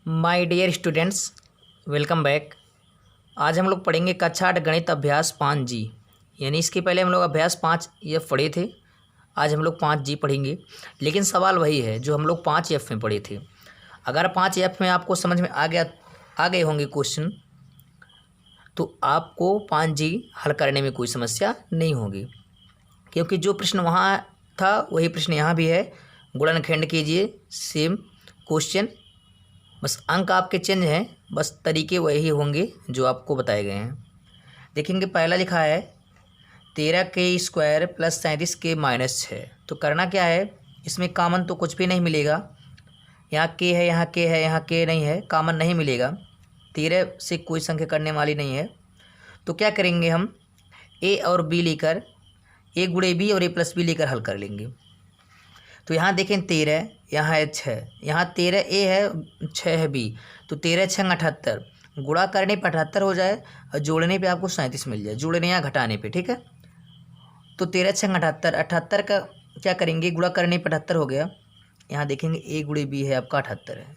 My dear students, welcome back. आज हम लोग पढ़ेंगे कक्षा 8 गणित अभ्यास 5G। यानी इसके पहले हम लोग अभ्यास 5F पढ़े थे। आज हम लोग 5G पढ़ेंगे, लेकिन सवाल वही है जो हम लोग 5F में पढ़े थे। अगर 5F में आपको समझ में आ गए होंगे क्वेश्चन, तो आपको 5G हल करने में कोई समस्या नहीं होगी, क्योंकि जो प्रश्न वहाँ था वही प्रश्न यहाँ भी है। गुणनखंड कीजिए, सेम क्वेश्चन, बस अंक आपके चेंज हैं, बस तरीके वही होंगे जो आपको बताए गए हैं। देखेंगे पहला लिखा है 13k² + 37k-6। तो करना क्या है, इसमें कॉमन तो कुछ भी नहीं मिलेगा। यहाँ के है, यहाँ के है, यहाँ के नहीं है, कॉमन नहीं मिलेगा। 13 से कोई संख्या करने वाली नहीं है। तो क्या करेंगे, हम ए और बी लेकर, ए गुणे बी और a + b लेकर हल कर लेंगे। तो यहाँ देखें 13, यहाँ है 6, यहाँ 13 ए है, 6 है बी। तो 13 6 78, गुणा करने पर 78 हो जाए और जोड़ने पे आपको 37 मिल जाए, जोड़ने या घटाने पे, ठीक है। तो 13 6 78, 78 का क्या करेंगे, गुणा करने पर 78 हो गया। यहाँ देखेंगे ए गुणे बी है आपका 78 है,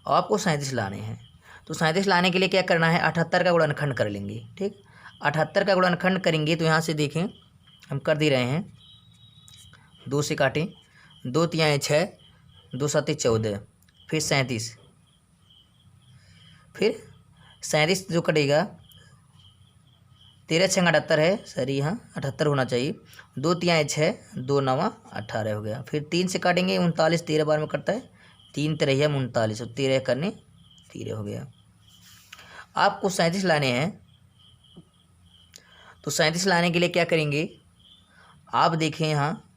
और आपको 37 लाने हैं। तो 37 लाने के लिए क्या करना है, 78 का गुणनखंड कर लेंगे, ठीक। 78 का गुणनखंड करेंगे तो यहाँ से देखें हम कर दे रहे हैं, 2 से काटें, 2 तियाएँ 6, 2 7 14, फिर 37, फिर 37 जो कटेगा, 13 6 78 है, सॉरी यहाँ 78 होना चाहिए। 2 तियाएँ 6, 2 9 18 हो गया। फिर 3 से काटेंगे, 39 13 बार में कटता है, 3 3 39, और 13 करने 13 हो गया। आपको 37 लाने हैं। तो 37 लाने के लिए क्या करेंगे, आप देखें यहाँ,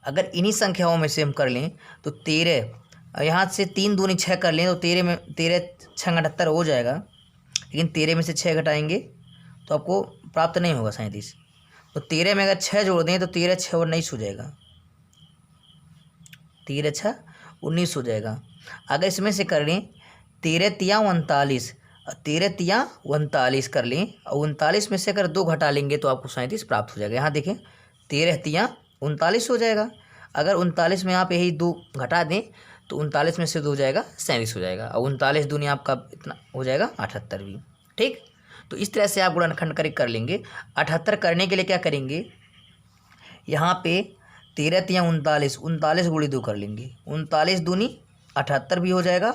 अगर इन्हीं संख्याओं में से हम कर लें तो 13, यहाँ से 3 दूनी 6 कर लें तो 13 में 13 6 78 हो जाएगा। लेकिन 13 में से 6 घटाएंगे तो आपको प्राप्त नहीं होगा 37। तो 13 में अगर 6 जोड़ दें तो 13 6 और 19 हो जाएगा, 13 6 19 हो जाएगा। अगर इसमें से कर लें 13 तिया 39, 13 तिया 39 कर लें, और 39 में से अगर 2 घटा लेंगे तो आपको 37 प्राप्त हो जाएगा। यहाँ देखें 13 तिया 39 हो जाएगा। अगर 39 में आप यही 2 घटा दें तो 39 में से 2 हो जाएगा 37 हो जाएगा, और 39 दूनी आपका इतना हो जाएगा 78 भी, ठीक। तो इस तरह से आप गुणनखंड कर लेंगे। 78 करने के लिए क्या करेंगे, यहाँ पे 13 तिया 39, 39 गुणे 2 कर लेंगे, 39 दूनी 78 भी हो जाएगा।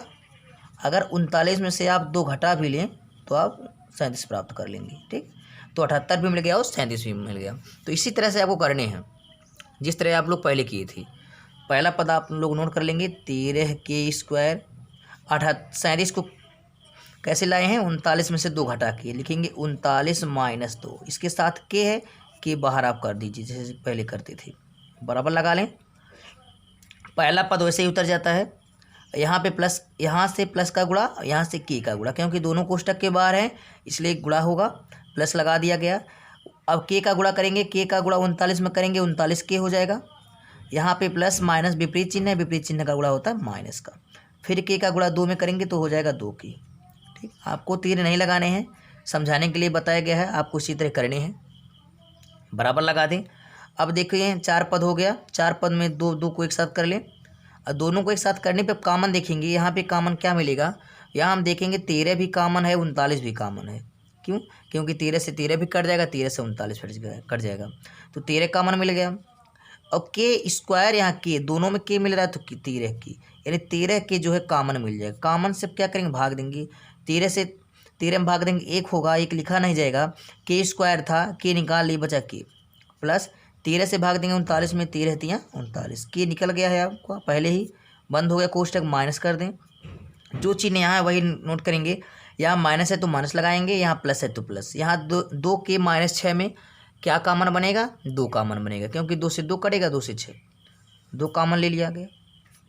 अगर 39 में से आप 2 घटा भी लें तो आप 37 प्राप्त कर लेंगे, ठीक। तो 78 भी मिल गया और 37 भी मिल गया। तो इसी तरह से आपको करने हैं जिस तरह आप लोग पहले किए थे। पहला पद आप लोग नोट कर लेंगे, 13k², 37 को कैसे लाए हैं, 39 में से 2 घटा के लिखेंगे, 39 - 2। इसके साथ के है, के बाहर आप कर दीजिए जैसे पहले करते थे, बराबर लगा लें। पहला पद वैसे ही उतर जाता है। यहाँ पे प्लस, यहाँ से प्लस का गुणा, यहाँ से के का गुणा, क्योंकि दोनों कोष्टक के बाहर हैं इसलिए गुणा होगा, प्लस लगा दिया गया। अब के का गुणा करेंगे, के का गुणा 39 में करेंगे, 39 के हो जाएगा। यहाँ पे प्लस माइनस विपरीत चिन्ह है, विपरीत चिन्ह का गुणा होता है माइनस का। फिर के का गुणा 2 में करेंगे तो हो जाएगा 2 के, ठीक। आपको तीर नहीं लगाने हैं, समझाने के लिए बताया गया है, आपको इसी तरह करने हैं, बराबर लगा दें। अब देखिए 4 पद हो गया, 4 पद में 2 2 को एक साथ कर लें, और दोनों को एक साथ करने पे कॉमन देखेंगे। यहाँ पे कॉमन क्या मिलेगा, यहाँ हम देखेंगे 13 भी कॉमन है, 39 भी कॉमन है। क्यों, क्योंकि 13 से 13 भी कट जाएगा, 13 से 39 कट जाएगा, तो 13 कॉमन मिल गया। और k², यहाँ के दोनों में के मिल रहा है तो 13 की, यानी 13 के जो है कॉमन मिल जाएगा। कॉमन से क्या करेंगे, भाग देंगे, 13 से 13 में भाग देंगे, 1 होगा, 1 लिखा नहीं जाएगा, k² था, के निकाल ली, बचा के, प्लस 13 से भाग देंगे 39 में, 13 तिया 39, के निकल गया है आपको, पहले ही बंद हो गया कोष्टक, माइनस कर दें। जो चिन्ह यहाँ है वही नोट करेंगे, यहाँ माइनस है तो माइनस लगाएंगे, यहाँ प्लस है तो प्लस। यहाँ 2 के -6 में क्या कॉमन बनेगा, 2 कॉमन बनेगा, क्योंकि 2 से 2 कटेगा, 2 से 6, 2 कॉमन ले लिया गया,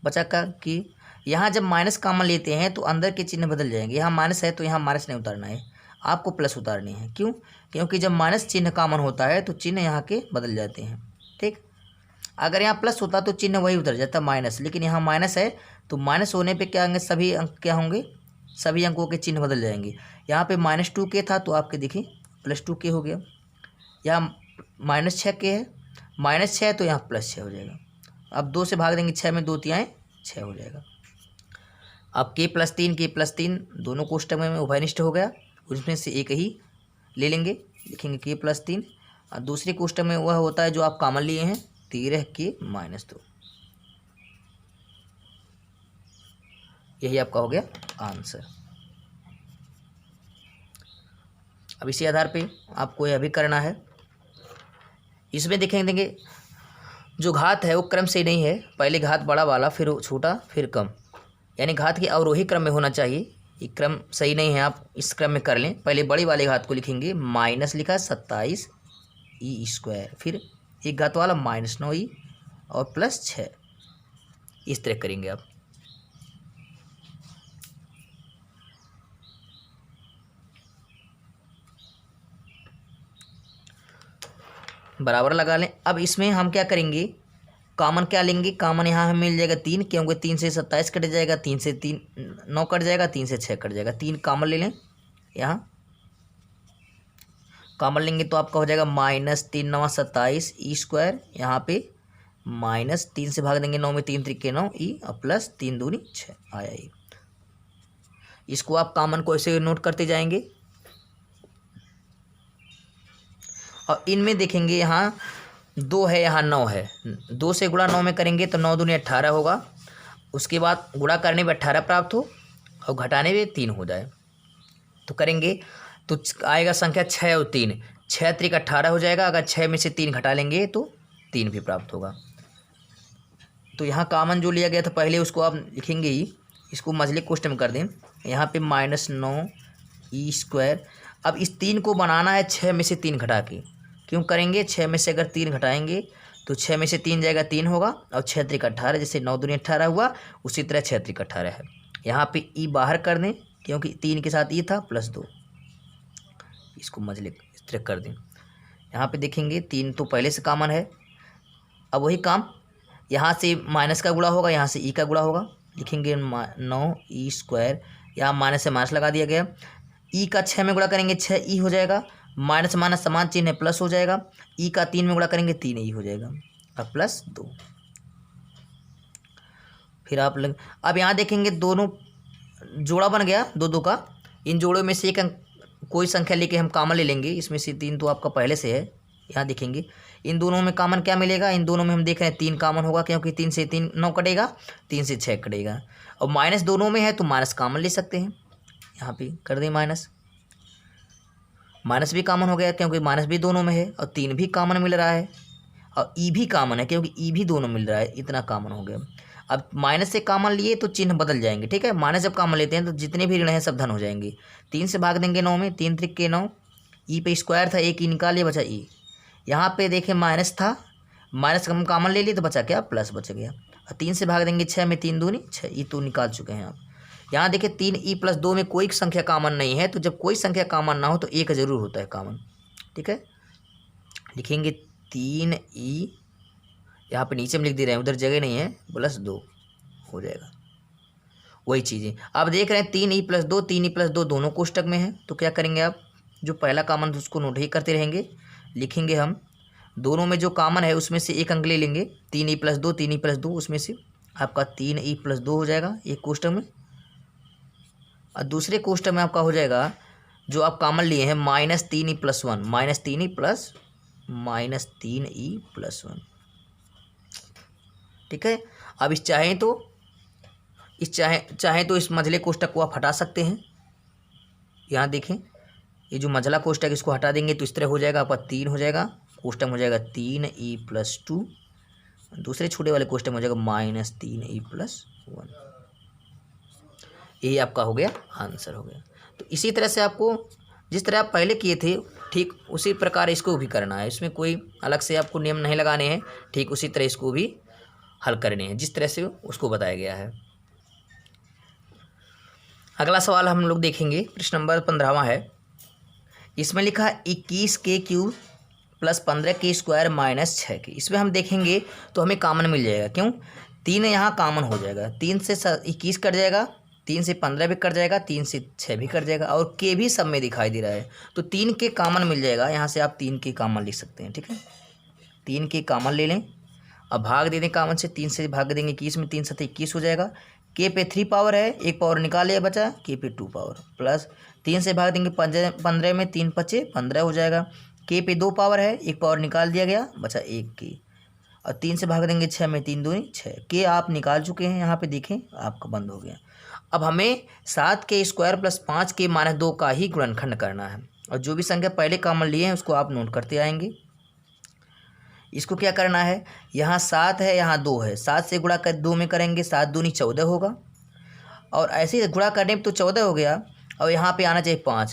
बचा का कि। यहाँ जब माइनस कॉमन लेते हैं तो अंदर के चिन्ह बदल जाएंगे। यहाँ माइनस है तो यहाँ माइनस नहीं उतारना है, आपको प्लस उतारनी है। क्यों, क्योंकि जब माइनस चिन्ह कॉमन होता है तो चिन्ह यहाँ के बदल जाते हैं, ठीक। अगर यहाँ प्लस होता तो चिन्ह वही उतर जाता माइनस, लेकिन यहाँ माइनस है तो माइनस होने पे क्या होंगे, सभी अंक क्या होंगे, सभी अंकों के चिन्ह बदल जाएंगे। यहाँ पे -2k था तो आपके देखिए +2k हो गया। यहाँ -6k है, -6 है तो यहाँ +6 हो जाएगा। अब 2 से भाग देंगे 6 में, 2 तियाएँ 6 हो जाएगा। अब k+3 दोनों कोष्टक में उभयनिष्ठ हो गया, उसमें से एक ही ले लेंगे, लिखेंगे k+3 और दूसरे कोष्टक में वह होता है जो आप कॉमन लिए हैं 13k-2। यही आपका हो गया आंसर। अब इसी आधार पे आपको यह भी करना है। इसमें देखेंगे जो घात है वो क्रम से नहीं है, पहले घात बड़ा वाला फिर छोटा फिर कम, यानी घात के अवरोही क्रम में होना चाहिए। ये क्रम सही नहीं है, आप इस क्रम में कर लें। पहले बड़ी वाले घात को लिखेंगे, माइनस लिखा 27e², फिर एक घात वाला -9e और +6, इस तरह करेंगे आप। बराबर लगा लें। अब इसमें हम क्या करेंगे, कॉमन क्या लेंगे, कॉमन यहाँ हमें मिल जाएगा 3, क्योंकि 3 से 27 कट जाएगा, 3 से 9 कट जाएगा, 3 से 6 कट जाएगा, 3 कॉमन ले लें। यहाँ कॉमन लेंगे तो आपका हो जाएगा -3 9 27e², यहाँ पे -3 से भाग देंगे 9 में, 3 त्रिके 9 ई और +3 दूनी 6 आया ये। इसको आप कॉमन को ऐसे नोट करते जाएंगे। और इनमें देखेंगे यहाँ 2 है, यहाँ 9 है, 2 से गुणा 9 में करेंगे तो 9 दूनी 18 होगा। उसके बाद गुणा करने में 18 प्राप्त हो और घटाने में 3 हो जाए तो करेंगे तो आएगा संख्या 6 और 3, 6 त्रिक 18 हो जाएगा। अगर 6 में से 3 घटा लेंगे तो 3 भी प्राप्त होगा। तो यहाँ कॉमन जो लिया गया था पहले उसको आप लिखेंगे ही, इसको मझले कोष्टक में कर दें। यहाँ पे -9e²। अब इस 3 को बनाना है 6 में से 3 घटा के। क्यों करेंगे, 6 में से अगर 3 घटाएंगे तो 6 में से 3 जाएगा 3 होगा और 6 त्रिक 18, जैसे 9 दूनी 18 हुआ उसी तरह 6 त्रिक 18 है। यहाँ पे ई बाहर कर दें क्योंकि 3 के साथ ई था +2, इसको मझले इस तरह कर दें। यहाँ पे देखेंगे 3 तो पहले से कॉमन है। अब वही काम, यहाँ से माइनस का गुणा होगा, यहाँ से ई का गुणा होगा, लिखेंगे 9e²। यहाँ माइनस से माइनस लगा दिया गया, ई का 6 में गुणा करेंगे 6e हो जाएगा, माइनस माइनस समान चिन्ह है प्लस हो जाएगा, ई का 3 में गुणा करेंगे 3e हो जाएगा और +2। फिर आप अब यहाँ देखेंगे दोनों जोड़ा बन गया 2 का। इन जोड़ों में से एक कोई संख्या लेके हम कॉमन ले लेंगे। इसमें से 3 तो आपका पहले से है। यहाँ देखेंगे इन दोनों में कॉमन क्या मिलेगा, इन दोनों में हम देख रहे हैं 3 कॉमन होगा क्योंकि 3 से 3 9 कटेगा, 3 से 6 कटेगा। और माइनस दोनों में है तो माइनस कॉमन ले सकते हैं, यहाँ पे कर दें माइनस भी कॉमन हो गया क्योंकि माइनस भी दोनों में है और 3 भी कॉमन मिल रहा है और ई भी कॉमन है क्योंकि ई भी दोनों मिल रहा है, इतना कॉमन हो गया। अब माइनस से कॉमन लिए तो चिन्ह बदल जाएंगे, ठीक है। माइनस जब कॉमन लेते हैं तो जितने भी ऋण हैं सब धन हो जाएंगे। 3 से भाग देंगे 9 में, 3 त्रिक 9, ई पे स्क्वायर था, एक ई निकालिए बचा ई। यहाँ पे देखें माइनस था, माइनस हम कॉमन ले लिए तो बचा क्या, प्लस बच गया। और 3 से भाग देंगे 6 में, 3 दूनी 6, ई तो निकाल चुके हैं आप। यहाँ देखिए 3e+2 में कोई संख्या कॉमन नहीं है, तो जब कोई संख्या कॉमन ना हो तो एक जरूर होता है कॉमन, ठीक है। लिखेंगे 3e, यहाँ पे नीचे में लिख दे रहे हैं, उधर जगह नहीं है, +2 हो जाएगा। वही चीज़ें आप देख रहे हैं 3e+2, 3e+2 दोनों कोष्टक में है। तो क्या करेंगे आप, जो पहला कॉमन उसको नोट ही करते रहेंगे। लिखेंगे हम दोनों में जो कॉमन है उसमें से एक अंक ले लेंगे, 3e+2 उसमें से आपका 3e+2 हो जाएगा एक कोष्टक में। और दूसरे कोष्टक में आपका हो जाएगा जो आप कॉमन लिए हैं -3e+1, -3e+1, ठीक है। अब इस चाहें तो इस मझले कोष्टक को आप हटा सकते हैं। यहाँ देखें ये जो मझला कोष्टक इसको हटा देंगे तो इस तरह हो जाएगा, आपका 3 हो जाएगा, कोष्टक हो जाएगा 3e+2, दूसरे छोटे वाले कोष्टक में हो जाएगा -3e+1। यही आपका हो गया आंसर हो गया। तो इसी तरह से आपको जिस तरह आप पहले किए थे ठीक उसी प्रकार इसको भी करना है। इसमें कोई अलग से आपको नियम नहीं लगाने हैं, ठीक उसी तरह इसको भी हल करने हैं जिस तरह से उसको बताया गया है। अगला सवाल हम लोग देखेंगे, प्रश्न नंबर 15वां है। इसमें लिखा है 21k³ + 15k² -6k। इसमें हम देखेंगे तो हमें कॉमन मिल जाएगा। क्यों, 3 यहाँ कॉमन हो जाएगा, 3 से 21 कट जाएगा, 3 से 15 भी कट जाएगा, 3 से 6 भी कट जाएगा और के भी सब में दिखाई दे रहा है। तो 3 के कॉमन मिल जाएगा, यहाँ से आप 3 के कॉमन लिख सकते हैं, ठीक है। 3 के कॉमन ले लें, अब भाग दे दें कॉमन से, 3 से भाग देंगे 21 में, 3 7 21 हो जाएगा, के पे 3 पावर है, 1 पावर निकाल लिया बचा, के पे 2 पावर प्लस 3 से भाग देंगे 15 में, 3 पचे 15 हो जाएगा। के पे 2 पावर है, 1 पावर निकाल दिया गया बचा 1 के, और 3 से भाग देंगे 6 में, 3 दूनी 6 के आप निकाल चुके हैं। यहाँ पे देखें आपका बंद हो गया। अब हमें 7 के स्क्वायर प्लस 5 के माइनस 2 का ही गुणनखंड करना है, और जो भी संख्या पहले कॉमन लिए हैं उसको आप नोट करते आएंगे। इसको क्या करना है, यहाँ 7 है, यहाँ 2 है, 7 से गुणा कर 2 में करेंगे, 7 दूनी 14 होगा, और ऐसे ही गुणा करने में तो 14 हो गया। और यहाँ पे आना चाहिए 5।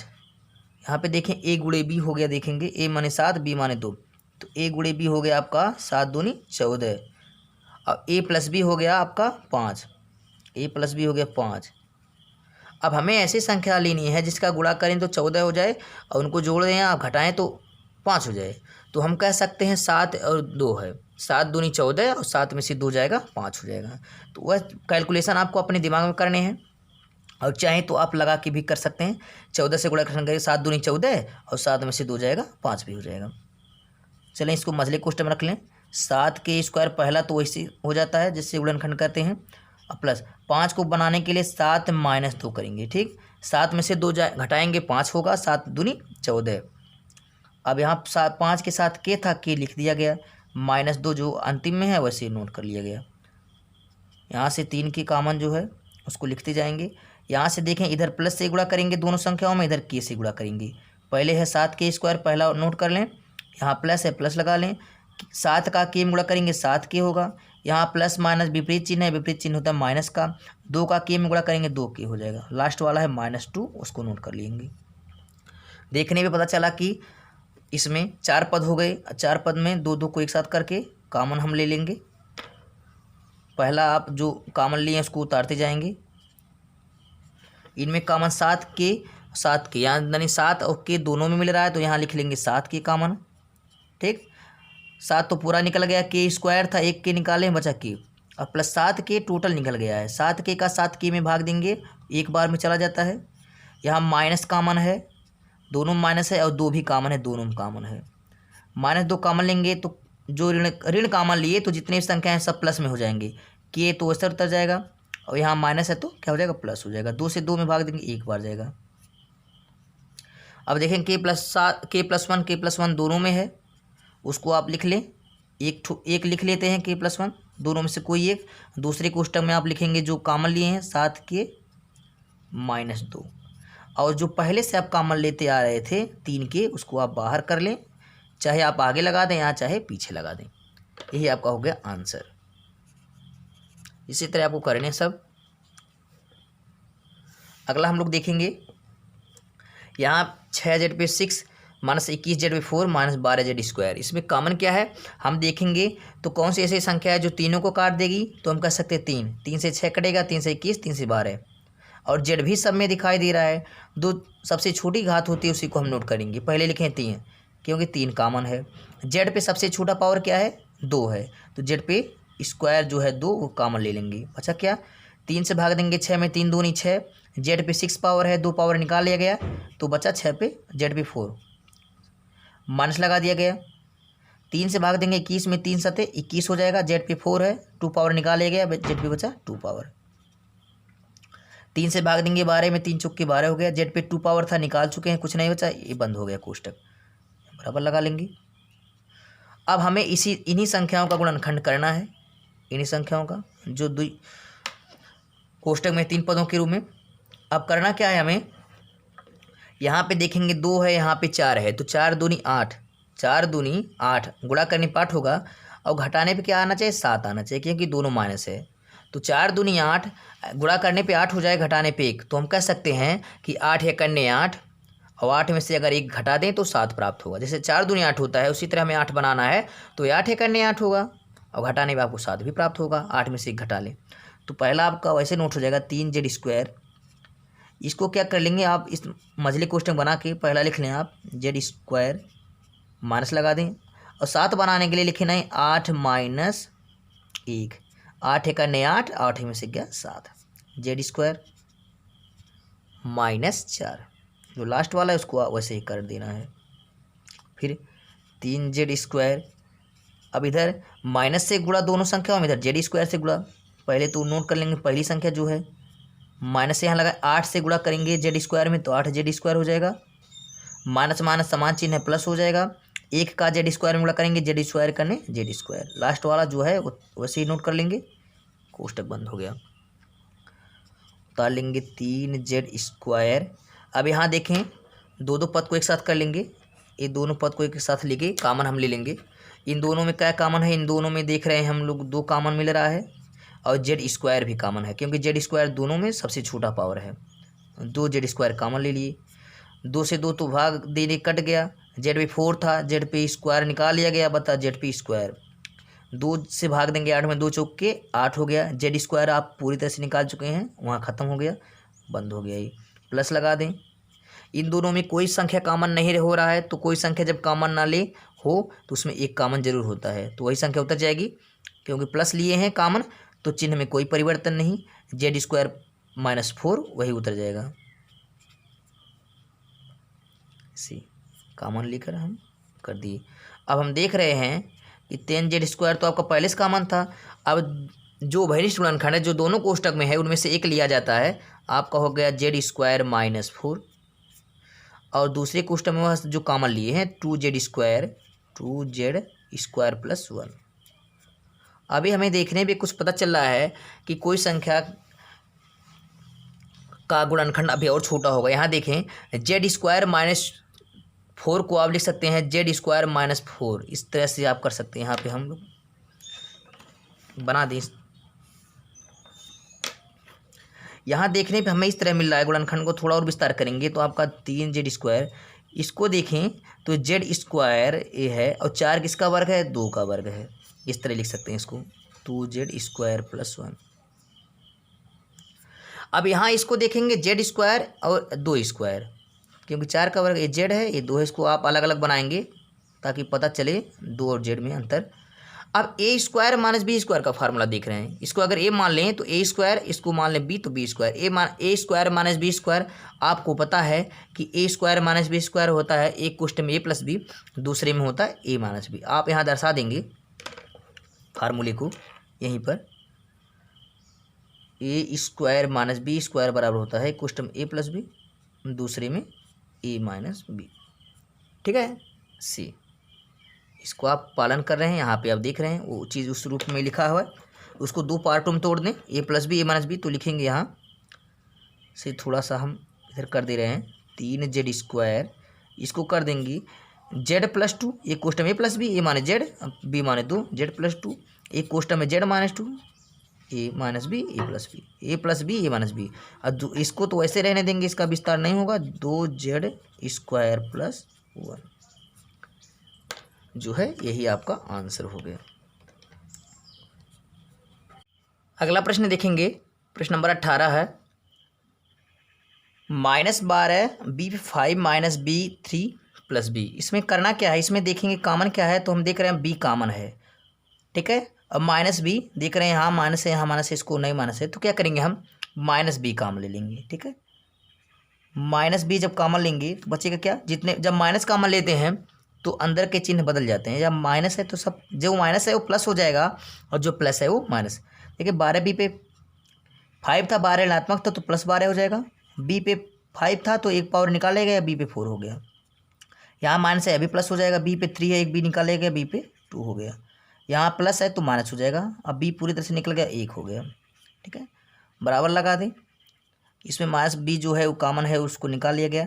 यहाँ पे देखें ए गुणे बी हो गया, देखेंगे ए माने 7, बी माने 2, तो ए गुणे बी हो गया आपका 7 दूनी 14, और ए प्लस बी हो गया आपका 5, ए प्लस बी हो गया 5। अब हमें ऐसी संख्या लेनी है जिसका गुणा करें तो 14 हो जाए, और उनको जोड़ दें आप घटाएं तो 5 हो जाए। तो हम कह सकते हैं 7 और 2 है, 7 दूनी 14, और 7 में से 2 जाएगा 5 हो जाएगा। तो वह कैलकुलेशन आपको अपने दिमाग में करने हैं, और चाहे तो आप लगा के भी कर सकते हैं। 14 से गुणा करेंगे 7 दूनी 14, और 7 में से 2 जाएगा 5 भी हो जाएगा। चलें इसको मझले कोष्टक में रख लें। 7 के स्क्वायर पहला तो वैसे हो जाता है जिससे गुणनखंड करते हैं, और प्लस 5 को बनाने के लिए 7 माइनस 2 करेंगे, ठीक। 7 में से 2 घटाएंगे 5 होगा, 7 दूनी 14। अब यहाँ 5 के साथ के था, के लिख दिया गया, माइनस 2 जो अंतिम में है वैसे नोट कर लिया गया। यहाँ से 3 की कॉमन जो है उसको लिखते जाएंगे। यहाँ से देखें इधर प्लस से गुणा करेंगे दोनों संख्याओं में, इधर के से गुणा करेंगे। पहले है 7 के स्क्वायर पहला नोट कर लें, यहाँ प्लस है प्लस लगा लें, 7 का के में गुणा करेंगे 7 के होगा, यहाँ प्लस माइनस विपरीत चिन्ह है, विपरीत चिन्ह होता है माइनस का, 2 का के में गुणा करेंगे 2 के हो जाएगा, लास्ट वाला है -2, उसको नोट कर लेंगे। देखने में पता चला कि इसमें 4 पद हो गए, 4 पद में 2 2 को एक साथ करके कॉमन हम ले लेंगे। पहला आप जो कॉमन लिए हैं उसको उतारते जाएंगे। इनमें कॉमन 7 के यानी 7 और के दोनों में मिल रहा है, तो यहाँ लिख लेंगे 7 के कॉमन, ठीक। 7 तो पूरा निकल गया, के स्क्वायर था 1 के निकाले बचा के, और प्लस 7 के टोटल निकल गया है। 7 के का 7 के में भाग देंगे, एक बार में चला जाता है। यहाँ माइनस कॉमन है, दोनों माइनस है, और 2 भी कॉमन है, दोनों में कॉमन है। -2 कॉमन लेंगे तो जो ऋण कॉमन लिए तो जितने संख्या हैं सब प्लस में हो जाएंगे, के तो वैसे उतर जाएगा, और यहाँ माइनस है तो क्या हो जाएगा प्लस हो जाएगा। 2 से 2 में भाग देंगे, एक बार जाएगा। अब देखें के प्लस 1 के प्लस 1 दोनों में है, उसको आप लिख लें, एक लिख लेते हैं के प्लस 1 दोनों में से कोई एक। दूसरे कोष्टक में आप लिखेंगे जो कॉमन लिए हैं 7 के -2, और जो पहले से आप कॉमन लेते आ रहे थे 3 के उसको आप बाहर कर लें, चाहे आप आगे लगा दें या चाहे पीछे लगा दें। यही आपका हो गया आंसर। इसी तरह आपको करने सब। अगला हम लोग देखेंगे, यहाँ 6z पे 6 -21z पे 4 -12z स्क्वायर। इसमें कॉमन क्या है हम देखेंगे, तो कौन सी ऐसी संख्या है जो तीनों को काट देगी, तो हम कह सकते हैं 3 से 6 कटेगा, 3 से 21, 3 से 12, और जेड भी सब में दिखाई दे रहा है। 2 सबसे छोटी घात होती है उसी को हम नोट करेंगे। पहले लिखें 3 क्योंकि 3 कॉमन है। जेड पे सबसे छोटा पावर क्या है 2 है, तो जेड पे स्क्वायर जो है 2 वो कॉमन ले लेंगे। अच्छा क्या 3 से भाग देंगे 6 में, 3 दूनी 6, जेड पे 6 पावर है, 2 पावर निकाल लिया गया, तो बचा 6 पे जेड पे 4 माइनस लगा दिया गया। 3 से भाग देंगे 21 में, 3 सते 21 हो जाएगा, जेड पे 4 है, 2 पावर निकाल लिया गया, जेड पे बचा 2 पावर। 3 से भाग देंगे 12 में, 3 चौके 12 हो गया, जेड पे 2 पावर था निकाल चुके हैं, कुछ नहीं बचा, ये बंद हो गया कोष्टक, बराबर लगा लेंगे। अब हमें इन्हीं संख्याओं का गुणनखंड करना है, इन्हीं संख्याओं का जो कोष्टक में 3 पदों के रूप में। अब करना क्या है हमें, यहाँ पे देखेंगे 2 है, यहाँ पे 4 है, तो 4 दूनी 8, 4 दूनी 8, गुणा करने पे 8 होगा, और घटाने पे क्या आना चाहिए 7 आना चाहिए, क्योंकि दोनों माइनस है। तो 4 दूनी 8, गुणा करने पे 8 हो जाए, घटाने पे 1, तो हम कह सकते हैं कि 8 या करने 8, और 8 में से अगर 1 घटा दें तो 7 प्राप्त होगा। जैसे 4 दूनी 8 होता है, उसी तरह हमें 8 बनाना है, तो 8 या करने 8 होगा, और घटाने पे आपको 7 भी प्राप्त होगा। 8 में से 1 घटा लें, तो पहला आपका वैसे नोट हो जाएगा 3z स्क्वायर। इसको क्या कर लेंगे आप, इस मझले कोष्टक बना के पहला लिख लें आप जेड स्क्वायर, माइनस लगा दें, और 7 बनाने के लिए लिखे नहीं 8 माइनस 1, 8 है करने 8, 8 में से क्या 7, जेड स्क्वायर -4, जो लास्ट वाला है उसको वैसे ही कर देना है। फिर 3z स्क्वायर, अब इधर माइनस से गुणा दोनों संख्याओं में, इधर जेड स्क्वायर से गुणा, पहले तो नोट कर लेंगे पहली संख्या जो है, माइनस यहाँ लगा 8 से गुणा करेंगे जेड स्क्वायर में तो 8 जेड स्क्वायर हो जाएगा। माइनस माइनस समान चिन्ह है प्लस हो जाएगा। 1 का जेड स्क्वायर में गुणा करेंगे जेड स्क्वायर करने जेड स्क्वायर। लास्ट वाला जो है वैसे ही नोट कर लेंगे, कोष्टक बंद हो गया। उतार लेंगे 3z स्क्वायर। अब यहाँ देखें दो दो पद को एक साथ कर लेंगे, ये दोनों पद को एक साथ लेके कॉमन हम ले लेंगे। इन दोनों में क्या कॉमन है, इन दोनों में देख रहे हैं हम लोग 2 कॉमन मिल रहा है और जेड स्क्वायर भी कॉमन है, क्योंकि जेड स्क्वायर दोनों में सबसे छोटा पावर है। 2z स्क्वायर कॉमन ले लिए, 2 से 2 तो भाग देने कट गया। जेड पे 4 था, जेड पे स्क्वायर निकाल लिया गया, बता जेड पे स्क्वायर 2 से भाग देंगे 8 में, 2 चौक के 8 हो गया। जेड स्क्वायर आप पूरी तरह से निकाल चुके हैं, वहाँ ख़त्म हो गया, बंद हो गया। ये प्लस लगा दें। इन दोनों में कोई संख्या कॉमन नहीं हो रहा है, तो कोई संख्या जब कॉमन ना ले हो तो उसमें एक कॉमन जरूर होता है, तो वही संख्या उतर जाएगी। क्योंकि प्लस लिए हैं कॉमन तो चिन्ह में कोई परिवर्तन नहीं, जेड स्क्वायर -4 वही उतर जाएगा। सी कॉमन लेकर हम कर दिए। अब हम देख रहे हैं कि 10z स्क्वायर तो आपका पहले से कॉमन था। अब जो भैरिष्ट गुणनखंड है जो दोनों कोष्टक में है उनमें से एक लिया जाता है, आपका हो गया जेड स्क्वायर -4 और दूसरे कोष्टक में वह जो कॉमन लिए हैं 2z स्क्वायर प्लस 1। अभी हमें देखने में कुछ पता चल रहा है कि कोई संख्या का गुणनखंड अभी और छोटा होगा। यहाँ देखें जेड स्क्वायर -4 को आप लिख सकते हैं जेड स्क्वायर -4, इस तरह से आप कर सकते हैं। यहाँ पे हम लोग बना दें। यहाँ देखने पे हमें इस तरह मिल रहा है, गुणनखंड को थोड़ा और विस्तार करेंगे तो आपका 3z स्क्वायर, इसको देखें तो जेड स्क्वायर ये है और 4 किसका वर्ग है, 2 का वर्ग है। इस तरह लिख सकते हैं इसको 2z स्क्वायर प्लस 1। अब यहाँ इसको देखेंगे जेड स्क्वायर और 2 स्क्वायर, क्योंकि 4 का वर्ग ये जेड है ये 2 है, इसको आप अलग अलग बनाएंगे ताकि पता चले 2 और जेड में अंतर। अब ए स्क्वायर माइनस बी स्क्वायर का फार्मूला देख रहे हैं, इसको अगर ए मान लें तो ए स्क्वायर, इसको मान लें बी तो बी स्क्वायर। ए स्क्वायर माइनस बी स्क्वायर, आपको पता है कि ए स्क्वायर माइनस बी स्क्वायर होता है एक कोष्टक में ए प्लस बी, दूसरे में होता है ए माइनस बी। आप यहाँ दर्शा देंगे फार्मूले को यहीं पर, ए स्क्वायर माइनस बी स्क्वायर बराबर होता है कोष्टक में ए प्लस बी, दूसरे में ए माइनस बी। ठीक है, सी इसको आप पालन कर रहे हैं। यहाँ पे आप देख रहे हैं वो चीज़ उस रूप में लिखा हुआ है, उसको 2 पार्टों में तोड़ दें, ए प्लस बी ए माइनस बी, तो लिखेंगे यहाँ से थोड़ा सा हम इधर कर दे रहे हैं 3z स्क्वायर, इसको कर देंगे z+2, एक कोष्टक में ए प्लस बी ए माने जेड बी माने 2 z+2, एक कोष्टक में z-2 ए माइनस बी ए प्लस बी, ए प्लस बी ए माइनस बी। अब इसको तो ऐसे रहने देंगे, इसका विस्तार नहीं होगा, 2z स्क्वायर प्लस 1 जो है यही आपका आंसर हो गया। अगला प्रश्न देखेंगे, प्रश्न नंबर 18 है -12 b5 minus b3 plus B. इसमें करना क्या है, इसमें देखेंगे कॉमन क्या है, तो हम देख रहे हैं बी कॉमन है। ठीक है, अब माइनस बी देख रहे हैं, यहाँ माइनस है यहाँ माइनस है, इसको नहीं माइनस है तो क्या करेंगे हम माइनस बी कॉमन ले लेंगे। ठीक है, माइनस बी जब कॉमन लेंगे तो बचेगा क्या, जितने जब माइनस कॉमन लेते हैं तो अंदर के चिन्ह बदल जाते हैं। जब माइनस है तो सब जो माइनस है वो प्लस हो जाएगा और जो प्लस है वो माइनस। देखिए 12 बी पे 5 था, 12 ऋणात्मक था तो +12 हो जाएगा। बी पे 5 था तो एक पावर निकालेगा या बी पे 4 हो गया। यहाँ माइनस है अभी प्लस हो जाएगा, बी पे 3 है एक बी निकालेगा बी पे 2 हो गया। यहाँ प्लस है तो माइनस हो जाएगा, अब बी पूरी तरह से निकल गया 1 हो गया। ठीक है, बराबर लगा दें। इसमें माइनस बी जो है वो कॉमन है उसको निकाल लिया गया।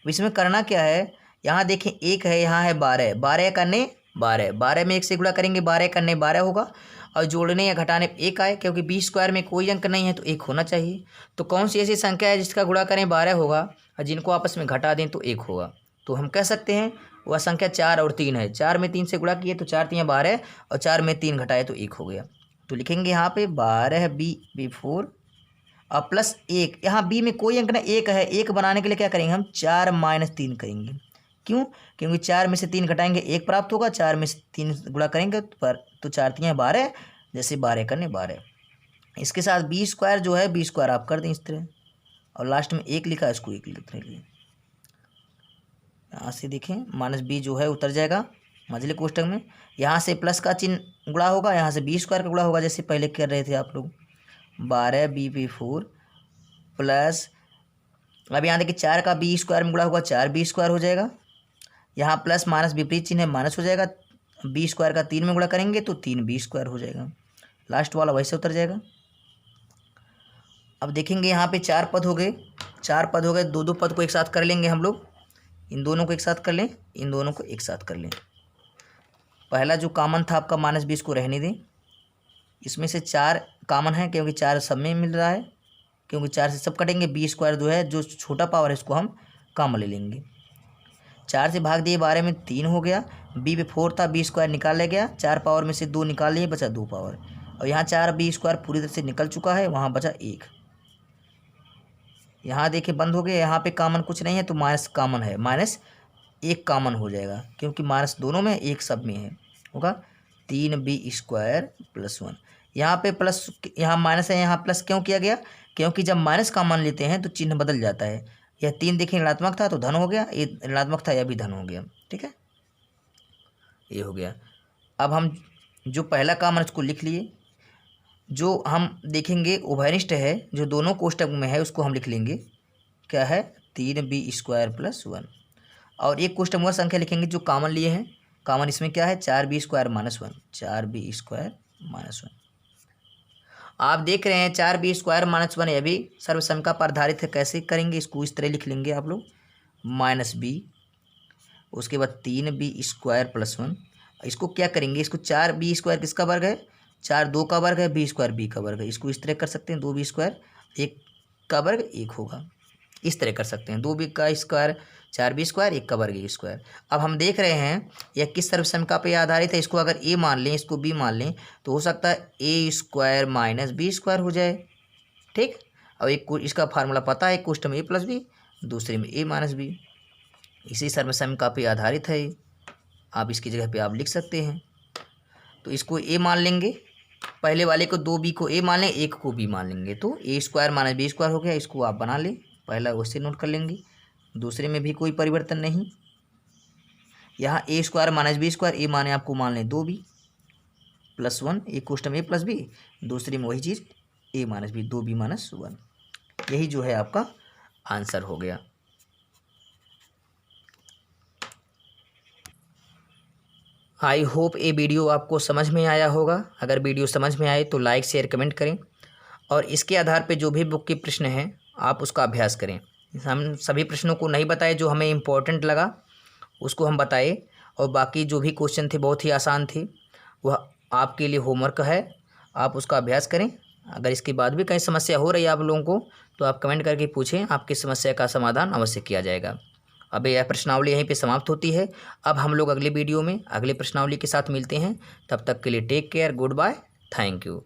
इसमें करना क्या है, यहाँ देखें 1 है, यहाँ है 12, 12 करने 12, 12 में 1 से गुणा करेंगे 12 करने 12 होगा और जोड़ने या घटाने 1 आए, क्योंकि बी स्क्वायर में कोई अंक नहीं है तो 1 होना चाहिए। तो कौन सी ऐसी संख्या है जिसका गुणा करें 12 होगा और जिनको आपस में घटा दें तो 1 होगा। तो हम कह सकते हैं वह संख्या 4 और 3 है। 4 में 3 से गुणा किए तो 4 3 12 और 4 में 3 घटाए तो 1 हो गया। तो लिखेंगे यहाँ पे 12 बी 4 और प्लस 1, यहाँ बी में कोई अंक ना 1 है, 1 बनाने के लिए क्या करेंगे हम 4 माइनस 3 करेंगे। क्यों, क्योंकि 4 में से 3 घटाएंगे 1 प्राप्त होगा, 4 में से 3 गुणा करेंगे तो 4 3 12, जैसे 12 करने 12। इसके साथ बी स्क्वायर जो है बी स्क्वायर आप कर दें इस तरह, और लास्ट में 1 लिखा है इसको 1 लिखने के लिए यहाँ से देखें माइनस बी जो है उतर जाएगा मझले कोष्टक में। यहाँ से प्लस का चिन्ह गुणा होगा, यहाँ से बी स्क्वायर का गुणा होगा, जैसे पहले कर रहे थे आप लोग। 12b/4 प्लस, अब यहाँ देखिए 4 का b स्क्वायर में गुणा होगा 4b स्क्वायर हो जाएगा। यहाँ प्लस माइनस विपरीत चिन्ह है, माइनस हो जाएगा। b स्क्वायर का 3 में गुणा करेंगे तो 3b स्क्वायर हो जाएगा। लास्ट वाला वैसे उतर जाएगा। अब देखेंगे यहाँ पे 4 पद हो गए, 4 पद हो गए। दो पद को एक साथ कर लेंगे हम लोग। इन दोनों को एक साथ कर लें, इन दोनों को एक साथ कर लें। पहला जो कॉमन था आपका -b, इसको रहने दें। इसमें से 4 कॉमन है क्योंकि 4 सब में मिल रहा है, क्योंकि 4 से सब कटेंगे। b स्क्वायर जो है, जो छोटा पावर है, इसको हम कॉमन ले लेंगे। 4 से भाग दिए 12 में 3 हो गया। b/4 था, b स्क्वायर निकाल लिया गया। 4 पावर में से 2 निकाल लिए, बचा 2 पावर। और यहाँ 4b स्क्वायर पूरी तरह से निकल चुका है, वहाँ बचा 1। यहाँ देखिए बंद हो गए। यहाँ पे कॉमन कुछ नहीं है तो माइनस कॉमन है, -1 कॉमन हो जाएगा क्योंकि माइनस दोनों में 1 सब में है, होगा 3b स्क्वायर प्लस 1। यहाँ पे प्लस, यहाँ माइनस है, यहाँ प्लस क्यों किया गया? क्योंकि जब माइनस कॉमन लेते हैं तो चिन्ह बदल जाता है। यह 3 देखिए ऋणात्मक था तो धन हो गया, ये ऋणात्मक था यह भी धन हो गया। ठीक है, ये हो गया। अब हम जो पहला कॉमन इसको लिख लिए। जो हम देखेंगे उभयनिष्ठ है, जो दोनों कोष्टक में है, उसको हम लिख लेंगे। क्या है? 3b square plus 1। और एक कोष्टक में संख्या लिखेंगे जो कॉमन लिए हैं। कॉमन इसमें क्या है? 4b square minus 1, 4b square minus 1। आप देख रहे हैं 4b स्क्वायर माइनस 1 यह भी सर्वसंख्या पर आधारित है। कैसे करेंगे इसको? इस तरह लिख लेंगे आप लोग, -b, उसके बाद 3b स्क्वायर प्लस 1। इसको क्या करेंगे? इसको 4b स्क्वायर किसका वर्ग है? 4 2 का वर्ग है, b स्क्वायर b का वर्ग है। इसको इस तरह कर सकते हैं, 2b स्क्वायर 1 का वर्ग 1 होगा। इस तरह कर सकते हैं, 2b का स्क्वायर 4b स्क्वायर 1 का वर्ग 1 स्क्वायर। अब हम देख रहे हैं यह किस सर्वसंख्या पे आधारित है। इसको अगर a मान लें, इसको b मान लें, तो हो सकता है a square minus b square हो जाए। ठीक, अब एक इसका फार्मूला पता है, एक क्वेश्चन में a प्लस बी, दूसरे में a माइनस बी। इसी सर्वसंख्या पे आधारित है। आप इसकी जगह पे आप लिख सकते हैं। तो इसको a मान लेंगे, पहले वाले को 2b को a मान लें, 1 को b मान लेंगे, तो a square minus b square हो गया। इसको आप बना लें, पहला उससे नोट कर लेंगे। दूसरे में भी कोई परिवर्तन नहीं। यहाँ a square minus b square, a माने आपको मान लें 2b प्लस 1, एक क्वेश्चन में a प्लस b, दूसरे में वही चीज़ a minus b, 2b minus 1। यही जो है आपका आंसर हो गया। आई होप ये वीडियो आपको समझ में आया होगा। अगर वीडियो समझ में आए तो लाइक शेयर कमेंट करें, और इसके आधार पे जो भी बुक के प्रश्न हैं आप उसका अभ्यास करें। हम सभी प्रश्नों को नहीं बताए, जो हमें इम्पोर्टेंट लगा उसको हम बताए, और बाकी जो भी क्वेश्चन थे बहुत ही आसान थे। वह आपके लिए होमवर्क है, आप उसका अभ्यास करें। अगर इसके बाद भी कहीं समस्या हो रही है आप लोगों को तो आप कमेंट करके पूछें, आपकी समस्या का समाधान अवश्य किया जाएगा। अब यह प्रश्नावली यहीं पे समाप्त होती है। अब हम लोग अगले वीडियो में अगले प्रश्नावली के साथ मिलते हैं। तब तक के लिए take care, good bye, thank you.